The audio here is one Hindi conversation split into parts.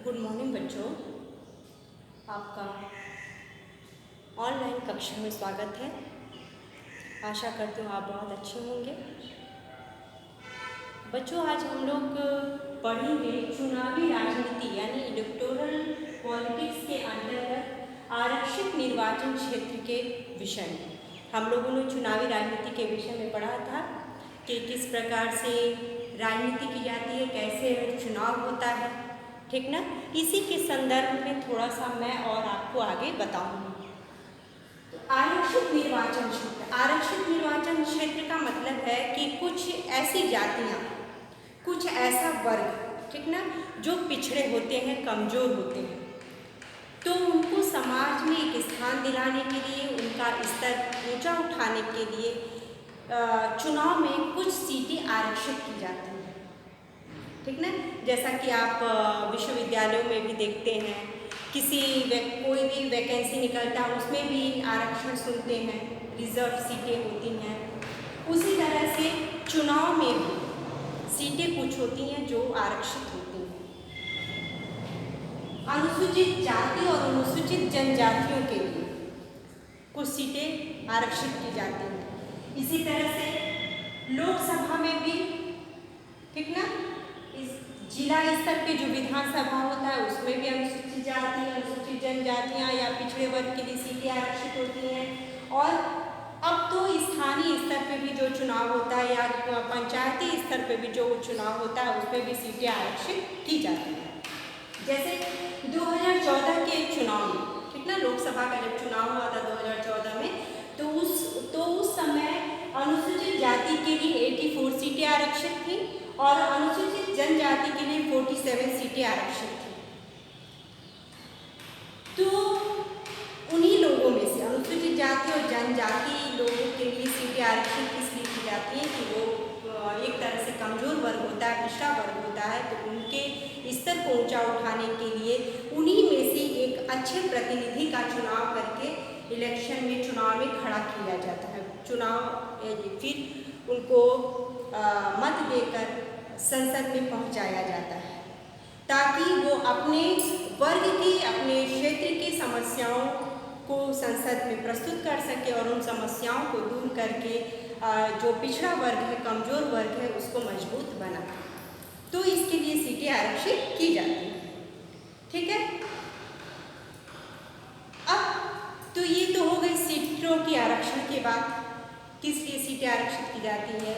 गुड मॉर्निंग बच्चों, आपका ऑनलाइन कक्षा में स्वागत है। आशा करती हूँ आप बहुत अच्छे होंगे। बच्चों, आज हम लोग पढ़ेंगे चुनावी राजनीति यानी इलेक्टोरल पॉलिटिक्स के अंतर्गत आरक्षित निर्वाचन क्षेत्र के विषय में। हम लोगों ने चुनावी राजनीति के विषय में पढ़ा था कि किस प्रकार से राजनीति की जाती है, कैसे चुनाव होता है, ठीक ना। इसी के संदर्भ में थोड़ा सा मैं और आपको आगे बताऊंगी। तो आरक्षित निर्वाचन क्षेत्र, आरक्षित निर्वाचन क्षेत्र का मतलब है कि कुछ ऐसी जातियां, कुछ ऐसा वर्ग, ठीक ना, जो पिछड़े होते हैं, कमजोर होते हैं, तो उनको समाज में एक स्थान दिलाने के लिए, उनका स्तर ऊंचा उठाने के लिए चुनाव में कुछ सीटें आरक्षित की जाती हैं, ठीक ना। जैसा कि आप विश्वविद्यालयों में भी देखते हैं, कोई भी वैकेंसी निकलता है उसमें भी आरक्षण सुनते हैं, रिजर्व सीटें होती हैं। उसी तरह से चुनाव में भी सीटें कुछ होती हैं जो आरक्षित होती हैं। अनुसूचित जाति और अनुसूचित जनजातियों के लिए कुछ सीटें आरक्षित की जाती हैं। इसी तरह से लोकसभा में भी, ठीक ना, इस जिला स्तर पे जो विधानसभा होता है उसमें भी अनुसूचित जाति, अनुसूचित जनजातियां या पिछड़े वर्ग के लिए सीटें आरक्षित होती हैं। और अब तो स्थानीय स्तर पे भी जो चुनाव होता है या पंचायती स्तर पे भी जो चुनाव होता है उसमें भी सीटें आरक्षित की जाती हैं। जैसे 2014 के चुनाव में, ठीक ना, लोकसभा का जब चुनाव हुआ था 2014 में, तो उस समय अनुसूचित जाति के लिए 84 सीटें आरक्षित थी और अनुसूचित जनजाति के लिए 47 सीटें आरक्षित थी। तो उन्हीं लोगों में से अनुसूचित जाति और जनजाति लोगों के लिए सीटें आरक्षित इसलिए की जाती हैं कि वो एक तरह से कमजोर वर्ग होता है, पिछड़ा वर्ग होता है, तो उनके स्तर को ऊंचा उठाने के लिए उन्हीं में से एक अच्छे प्रतिनिधि का चुनाव करके इलेक्शन में, चुनाव में खड़ा किया जाता है। फिर उनको मत देकर संसद में पहुंचाया जाता है ताकि वो अपने वर्ग की, अपने क्षेत्र की समस्याओं को संसद में प्रस्तुत कर सके और उन समस्याओं को दूर करके जो पिछड़ा वर्ग है, कमजोर वर्ग है, उसको मजबूत बना। तो इसके लिए सीटें आरक्षित की जाती हैं, ठीक है। अब तो ये तो हो गई सीटों की आरक्षण की बात, किस लिए सीटें आरक्षित की जाती है।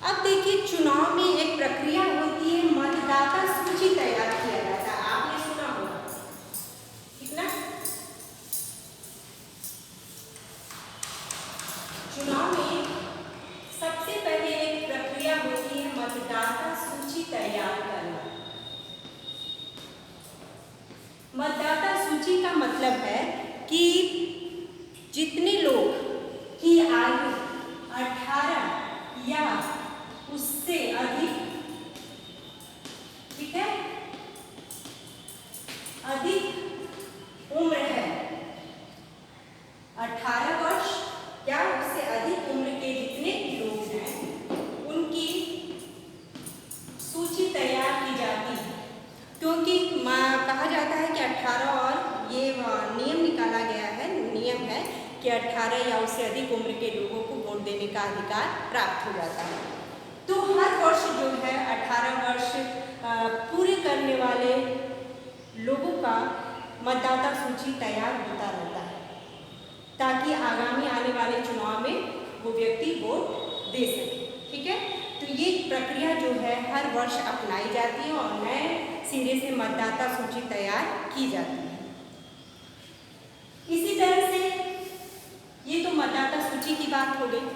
अब देखिए, चुनाव में एक प्रक्रिया होती है, मतदाता सूची तैयार किया जाता है, आपने सुना होगा, ठीक ना। चुनाव में सबसे पहले एक प्रक्रिया होती है मतदाता सूची तैयार करना। मतदाता सूची का मतलब है कि जितने लोग की आयु 18 या उससे अधिक, ठीक है, अधिक उम्र है, 18 वर्ष या उससे अधिक उम्र के जितने लोग हैं उनकी सूची तैयार की जाती है। क्योंकि कहा जाता है कि 18 और ये नियम निकाला गया है, नियम है कि 18 या उससे अधिक उम्र के लोगों को वोट देने का अधिकार प्राप्त हो जाता है। तो हर वर्ष जो है 18 वर्ष पूरे करने वाले लोगों का मतदाता सूची तैयार होता रहता है ताकि आगामी आने वाले चुनाव में वो व्यक्ति वोट दे सके, ठीक है। तो ये प्रक्रिया जो है हर वर्ष अपनाई जाती है और नए सिरे से मतदाता सूची तैयार की जाती है। इसी तरह से ये तो मतदाता सूची की बात हो गई,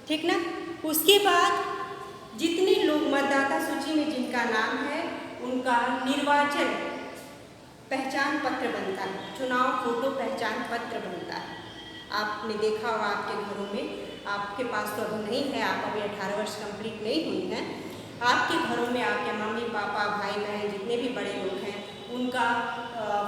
ठीक ना। उसके बाद जितने लोग मतदाता सूची में जिनका नाम है उनका निर्वाचन पहचान पत्र बनता है, चुनाव फोटो पहचान पत्र बनता है। आपने देखा होगा आपके घरों में, आपके पास तो अभी नहीं है, आप अभी 18 वर्ष कंप्लीट नहीं हुई हैं, आपके घरों में आपके मम्मी पापा, भाई बहन, जितने भी बड़े लोग हैं, उनका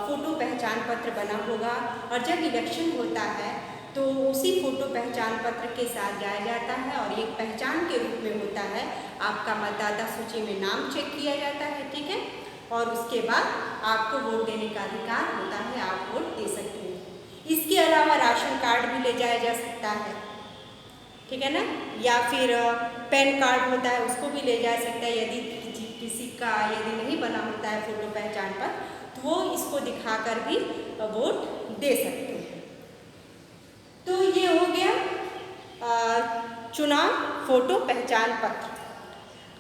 फोटो पहचान पत्र बना होगा। और जब इलेक्शन होता है तो उसी फोटो पहचान पत्र के साथ जाया जाता है और एक पहचान के रूप में होता है, आपका मतदाता सूची में नाम चेक किया जाता है, ठीक है। और उसके बाद आपको वोट देने का अधिकार होता है, आप वोट दे सकते हैं। इसके अलावा राशन कार्ड भी ले जाया जा सकता है, ठीक है ना, या फिर पैन कार्ड होता है उसको भी ले जा सकता है। यदि किसी का यदि नहीं बना होता है फोटो पहचान पत्र, तो वो इसको दिखाकर भी वोट दे सकते हैं। तो ये हो गया चुनाव फोटो पहचान पत्र।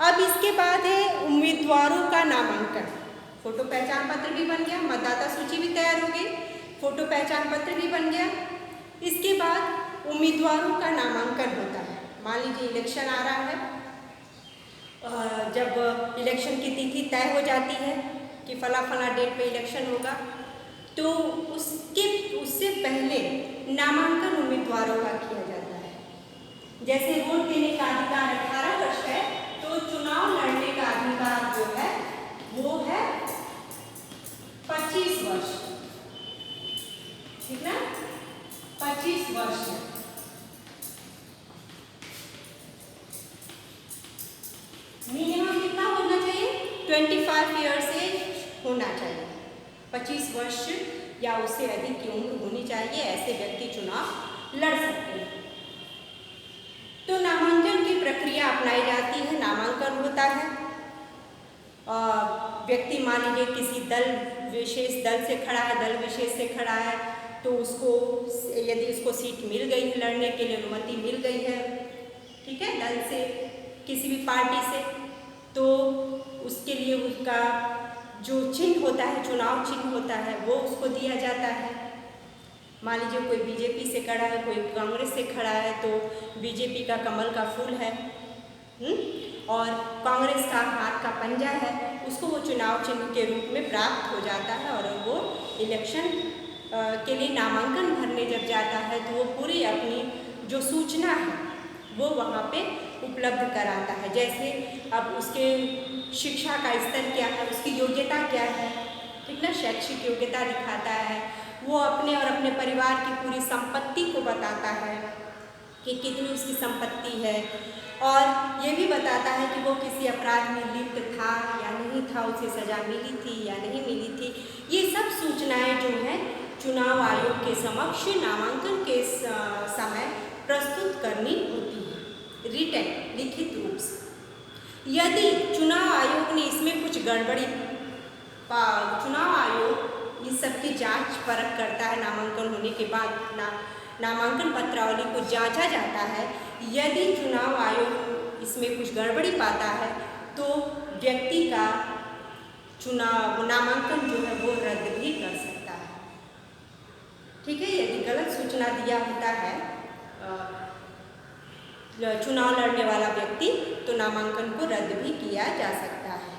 अब इसके बाद है उम्मीदवारों का नामांकन। फोटो पहचान पत्र भी बन गया, मतदाता सूची भी तैयार हो गई, फोटो पहचान पत्र भी बन गया। इसके बाद उम्मीदवारों का नामांकन होता है। मान लीजिए इलेक्शन आ रहा है, जब इलेक्शन की तिथि तय हो जाती है कि फला डेट पे इलेक्शन होगा, तो उससे पहले नामांकन उम्मीदवारों का किया जाता है। जैसे वोट देने का अधिकार 18 वर्ष है, तो चुनाव लड़ने का अधिकार जो है वो है 25 वर्ष, ठीक ना, 25 वर्ष है। मिनिमम कितना होना चाहिए? 25 ईयर्स एज होना चाहिए। 25 वर्ष या उससे अधिक की उम्र होनी चाहिए, ऐसे व्यक्ति चुनाव लड़ सकते हैं। तो नामांकन की प्रक्रिया अपनाई जाती है। नामांकन होता है, व्यक्ति मान लीजिए किसी विशेष दल से खड़ा है, दल विशेष से खड़ा है, तो उसको यदि उसको सीट मिल गई है, लड़ने के लिए अनुमति मिल गई है, ठीक है, दल से किसी भी पार्टी से, तो उसके लिए उसका जो चिन्ह होता है, चुनाव चिन्ह होता है, वो उसको दिया जाता है। मान लीजिए कोई बीजेपी से खड़ा है, कोई कांग्रेस से खड़ा है, तो बीजेपी का कमल का फूल है और कांग्रेस का हाथ का पंजा है, उसको वो चुनाव चिन्ह के रूप में प्राप्त हो जाता है और वो इलेक्शन के लिए नामांकन भरने जब जाता है, तो वो पूरी अपनी जो सूचना है वो वहाँ पे उपलब्ध कराता है। जैसे अब उसके शिक्षा का स्तर क्या है, उसकी योग्यता क्या है, ठीक ना, शैक्षिक योग्यता दिखाता है। वो अपने और अपने परिवार की पूरी संपत्ति को बताता है कि कितनी उसकी संपत्ति है, और ये भी बताता है कि वो किसी अपराध में लिप्त था या नहीं था, उसे सजा मिली थी या नहीं मिली थी। ये सब सूचनाएं जो हैं चुनाव आयोग के समक्ष नामांकन के समय प्रस्तुत करनी होती है, रिटन लिखित रूप से। यदि चुनाव आयोग ने इसमें कुछ गड़बड़ी, चुनाव आयोग इस सब की जांच परख करता है। नामांकन होने के बाद नामांकन पत्रावली को जांचा जाता है। यदि चुनाव आयोग इसमें कुछ गड़बड़ी पाता है, तो व्यक्ति का नामांकन जो है वो रद्द भी कर सकता है, ठीक है। यदि गलत सूचना दिया होता है चुनाव लड़ने वाला व्यक्ति, तो नामांकन को रद्द भी किया जा सकता है।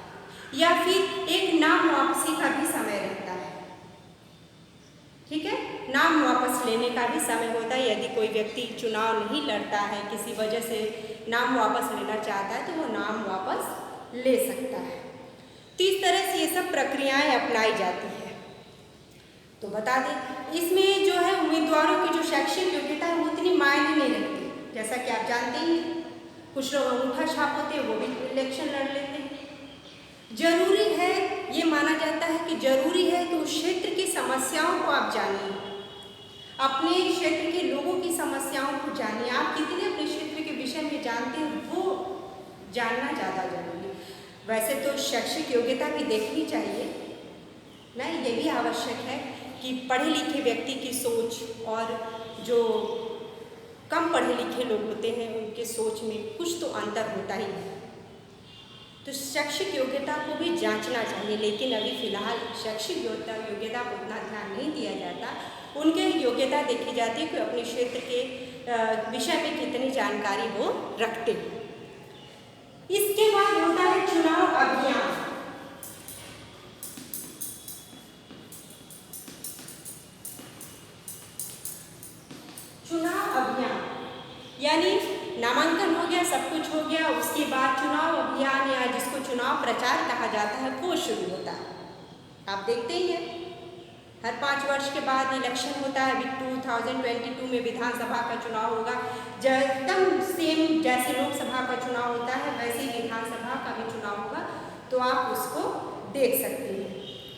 या फिर एक नाम वापसी का भी समय रहता है, ठीक है, नाम वापस लेने का भी समय होता है। यदि कोई व्यक्ति चुनाव नहीं लड़ता है, किसी वजह से नाम वापस लेना चाहता है, तो वो नाम वापस ले सकता है। तो इस तरह से ये सब प्रक्रियाएं अपनाई जाती है। तो बता दें, इसमें जो है उम्मीदवारों की जो शैक्षिक योग्यता है वो उतनी मायने नहीं रखती। जैसा कि आप जानते ही, कुछ लोग अंगूठा छाप होते हैं, वो भी इलेक्शन लड़ लेते हैं। जरूरी है, ये माना जाता है कि जरूरी है कि उस क्षेत्र की समस्याओं को आप जानिए, अपने क्षेत्र के लोगों की समस्याओं को जानिए। आप कितने अपने क्षेत्र के विषय में जानते हैं, वो जानना ज़्यादा जरूरी है। वैसे तो शैक्षिक योग्यता भी देखनी चाहिए ना, ये भी आवश्यक है कि पढ़े लिखे व्यक्ति की सोच और जो कम पढ़े लिखे लोग होते हैं उनके सोच में कुछ तो अंतर होता ही है। तो शैक्षिक योग्यता को भी जांचना चाहिए, लेकिन अभी फिलहाल शैक्षिक योग्यता को उतना ध्यान नहीं दिया जाता। उनके योग्यता देखी जाती है कि अपने क्षेत्र के विषय में कितनी जानकारी वो रखते हैं। इसके बाद होता है चुनाव अभियान। चुनाव अभियान यानी नामांकन हो गया, सब कुछ हो गया, उसके बाद चुनाव अभियान या जिसको चुनाव प्रचार कहा जाता है वो शुरू होता है। आप देखते ही हैं, हर 5 वर्ष के बाद इलेक्शन होता है। अभी 2022 में विधानसभा का चुनाव होगा। एकदम सेम जैसे लोकसभा का चुनाव होता है, वैसे ही विधानसभा का भी चुनाव होगा। तो आप उसको देख सकते हैं।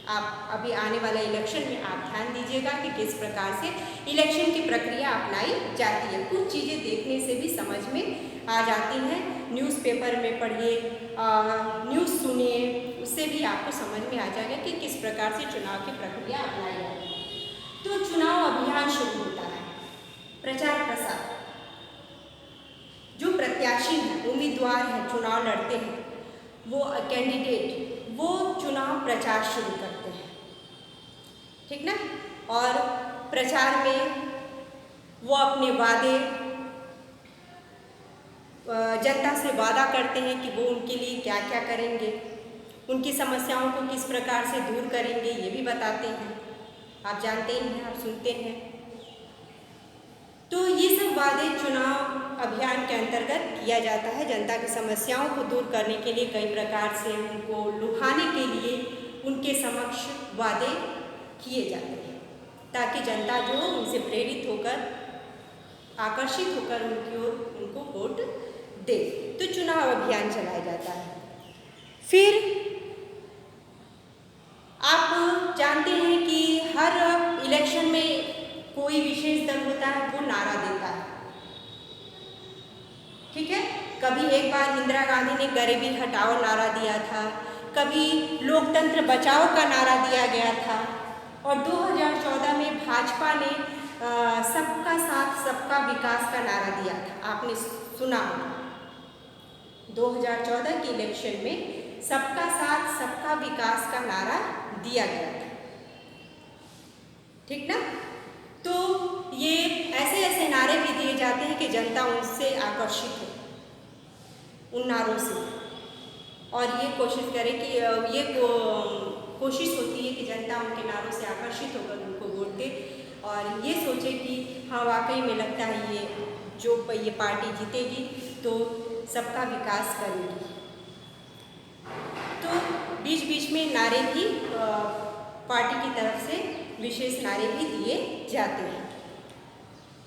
आप अभी आने वाला इलेक्शन में आप ध्यान दीजिएगा कि किस प्रकार से इलेक्शन की प्रक्रिया अपनाई जाती है। कुछ चीज़ें देखने से भी समझ में आ जाती हैं। न्यूज़पेपर में पढ़िए, न्यूज़ सुनिए, उससे भी आपको समझ में आ जाएगा कि किस प्रकार से चुनाव की प्रक्रिया अपनाई जाती है। तो चुनाव अभियान शुरू होता है, प्रचार प्रसार। जो प्रत्याशी हैं, उम्मीदवार हैं, चुनाव लड़ते हैं, वो कैंडिडेट वो चुनाव प्रचार शुरू करते हैं, ठीक ना। और प्रचार में वो अपने वादे जनता से वादा करते हैं कि वो उनके लिए क्या क्या करेंगे, उनकी समस्याओं को किस प्रकार से दूर करेंगे, ये भी बताते हैं। आप जानते ही हैं, आप सुनते हैं। तो ये सब वादे चुनाव अभियान के अंतर्गत किया जाता है। जनता की समस्याओं को दूर करने के लिए कई प्रकार से उनको लुभाने के लिए उनके समक्ष वादे किए जाते हैं, ताकि जनता जो उनसे प्रेरित होकर, आकर्षित होकर उनकी ओर उनको वोट दे। तो चुनाव अभियान चलाया जाता है। फिर आप जानते हैं कि हर इलेक्शन में कोई विशेष दल होता है, वो नारा देता है, ठीक है। कभी एक बार इंदिरा गांधी ने गरीबी हटाओ नारा दिया था, कभी लोकतंत्र बचाओ का नारा दिया गया था, और 2014 में भाजपा ने सबका साथ सबका विकास का नारा दिया था। आपने सुना होगा, 2014 के इलेक्शन में सबका साथ सबका विकास का नारा दिया गया था, ठीक ना। तो ये ऐसे ऐसे नारे भी दिए जाते हैं कि जनता उनसे आकर्षित हो, उन नारों से, और ये कोशिश करे कि ये कोशिश होती है कि जनता उनके नारों से आकर्षित होकर उनको वोट दे, और ये सोचे कि हाँ वाकई में लगता है ये पार्टी जीतेगी तो सबका विकास करेगी। तो बीच बीच में नारे भी पार्टी की तरफ से विशेष नारे भी दिए जाते हैं।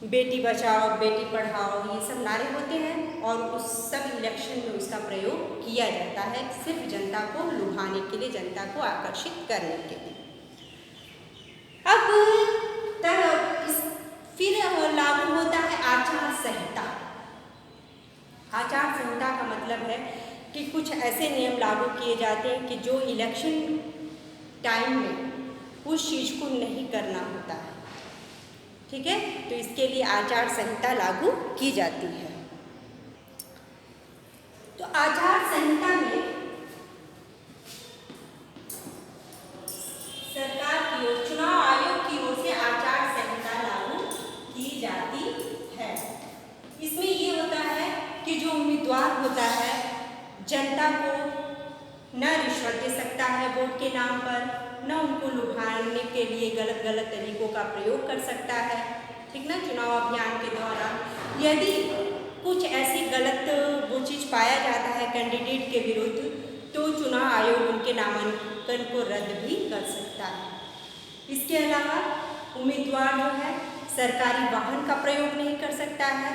बेटी बचाओ, बेटी पढ़ाओ, ये सब नारे होते हैं, और उस सब इलेक्शन में उसका प्रयोग किया जाता है, सिर्फ जनता को लुभाने के लिए, जनता को आकर्षित करने के लिए। अब फिर लागू होता है आचार संहिता। आचार संहिता का मतलब है कि कुछ ऐसे नियम लागू किए जाते हैं कि जो इलेक्शन टाइम में उस चीज़ को नहीं करना होता है, ठीक है। तो इसके लिए आचार संहिता लागू की जाती है। तो आचार संहिता में सरकार की ओर, चुनाव आयोग की ओर से आचार संहिता लागू की जाती है। इसमें ये होता है कि जो उम्मीदवार होता है, जनता को न रिश्वत दे सकता है वोट के नाम पर, न उनको लुभाने के लिए गलत गलत तरीकों का प्रयोग कर सकता है, ठीक ना। चुनाव अभियान के दौरान यदि कुछ ऐसी गलत वो चीज़ पाया जाता है कैंडिडेट के विरुद्ध, तो चुनाव आयोग उनके नामांकन को रद्द भी कर सकता है। इसके अलावा उम्मीदवार जो है सरकारी वाहन का प्रयोग नहीं कर सकता है।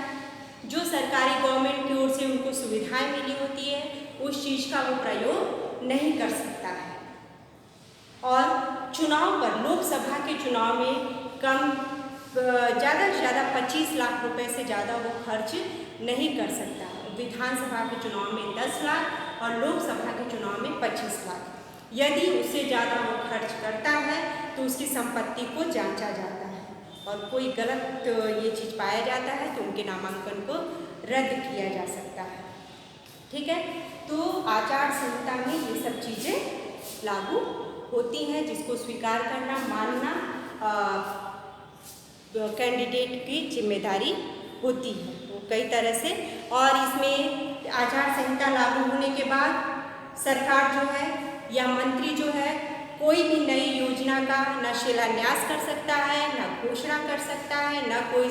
जो सरकारी गवर्नमेंट की ओर से उनको सुविधाएं मिली होती है, उस चीज़ का वो प्रयोग नहीं कर सकता है। और चुनाव पर, लोकसभा के चुनाव में ज़्यादा से ज़्यादा 25 लाख रुपए से ज़्यादा वो खर्च नहीं कर सकता है। विधानसभा के चुनाव में 10 लाख और लोकसभा के चुनाव में 25 लाख। यदि उससे ज़्यादा वो खर्च करता है तो उसकी संपत्ति को जांचा जाता है, और कोई गलत ये चीज़ पाया जाता है तो उनके नामांकन को रद्द किया जा सकता है, ठीक है। तो आचार संहिता में ये सब चीज़ें लागू होती हैं, जिसको स्वीकार करना, मानना कैंडिडेट की जिम्मेदारी होती है, वो कई तरह से। और इसमें आचार संहिता लागू होने के बाद सरकार जो है या मंत्री जो है कोई भी नई योजना का न शिलान्यास कर सकता है, न घोषणा कर सकता है, न कोई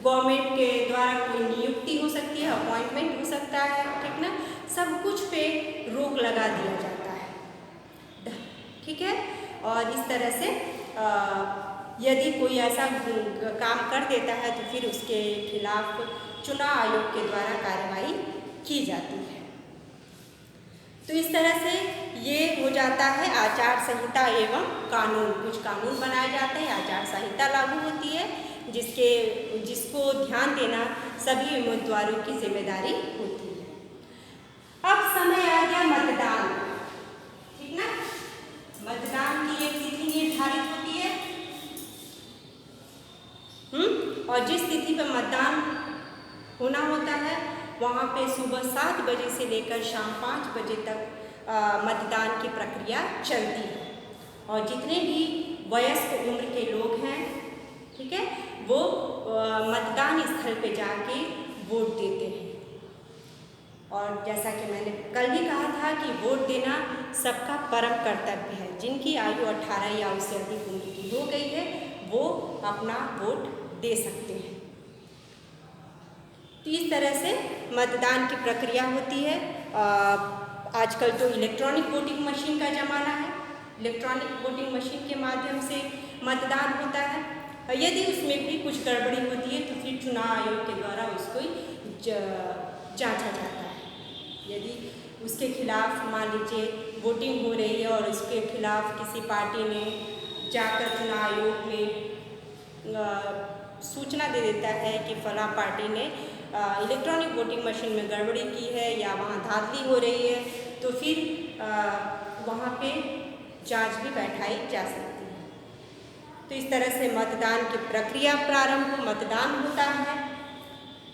गवर्नमेंट के द्वारा कोई नियुक्ति हो सकती है, अपॉइंटमेंट हो सकता है, ठीक ना। सब कुछ पे रोक लगा दिया जाता है, ठीक है। और इस तरह से यदि कोई ऐसा काम कर देता है तो फिर उसके खिलाफ चुनाव आयोग के द्वारा कार्रवाई की जाती है। तो इस तरह से ये हो जाता है आचार संहिता एवं कानून। कुछ कानून बनाए जाते हैं, आचार संहिता लागू होती है, जिसको ध्यान देना सभी उम्मीदवारों की जिम्मेदारी होती है। अब समय आ गया मतदान, ठीक ना। मतदान की एक तिथि निर्धारित होती है, और जिस तिथि पर मतदान होना होता है वहाँ पे सुबह 7 बजे से लेकर शाम 5 बजे तक मतदान की प्रक्रिया चलती है। और जितने भी वयस्क उम्र के लोग हैं, ठीक है, वो मतदान स्थल पे जाके वोट देते हैं। और जैसा कि मैंने कल भी कहा था कि वोट देना सबका परम कर्तव्य है। जिनकी आयु 18 या उससे अधिक उम्र की हो गई है वो अपना वोट दे सकते हैं। तो इस तरह से मतदान की प्रक्रिया होती है। आजकल तो इलेक्ट्रॉनिक वोटिंग मशीन का ज़माना है। इलेक्ट्रॉनिक वोटिंग मशीन के माध्यम से मतदान होता है। यदि उसमें भी कुछ गड़बड़ी होती है तो फिर चुनाव आयोग के द्वारा उसको जांचा जाता है। यदि उसके खिलाफ मान लीजिए वोटिंग हो रही है और उसके खिलाफ किसी पार्टी ने जाकर चुनाव आयोग में सूचना दे देता है कि फलां पार्टी ने इलेक्ट्रॉनिक वोटिंग मशीन में गड़बड़ी की है या वहाँ धांधली हो रही है, तो फिर वहाँ पे जांच भी बैठाई जा सकती है। तो इस तरह से मतदान की प्रक्रिया प्रारंभ, मतदान होता है।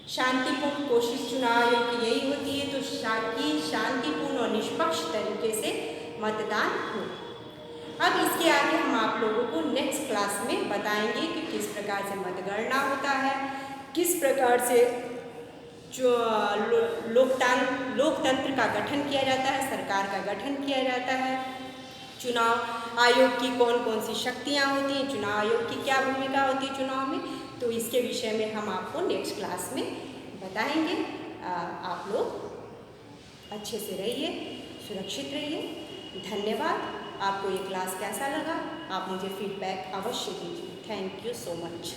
शांतिपूर्ण कोशिश चुनाव आयोग की यही होती है तो शांतिपूर्ण और निष्पक्ष तरीके से मतदान हो। अब इसके आगे हम आप लोगों को नेक्स्ट क्लास में बताएंगे कि किस प्रकार से मतगणना होता है, किस प्रकार से जो लोकतंत्र का गठन किया जाता है, सरकार का गठन किया जाता है, चुनाव आयोग की कौन कौन सी शक्तियाँ होती हैं, चुनाव आयोग की क्या भूमिका होती है चुनाव में। तो इसके विषय में हम आपको नेक्स्ट क्लास में बताएंगे। आप लोग अच्छे से रहिए, सुरक्षित रहिए। धन्यवाद। आपको ये क्लास कैसा लगा आप मुझे फीडबैक अवश्य दीजिए। Thank you so much.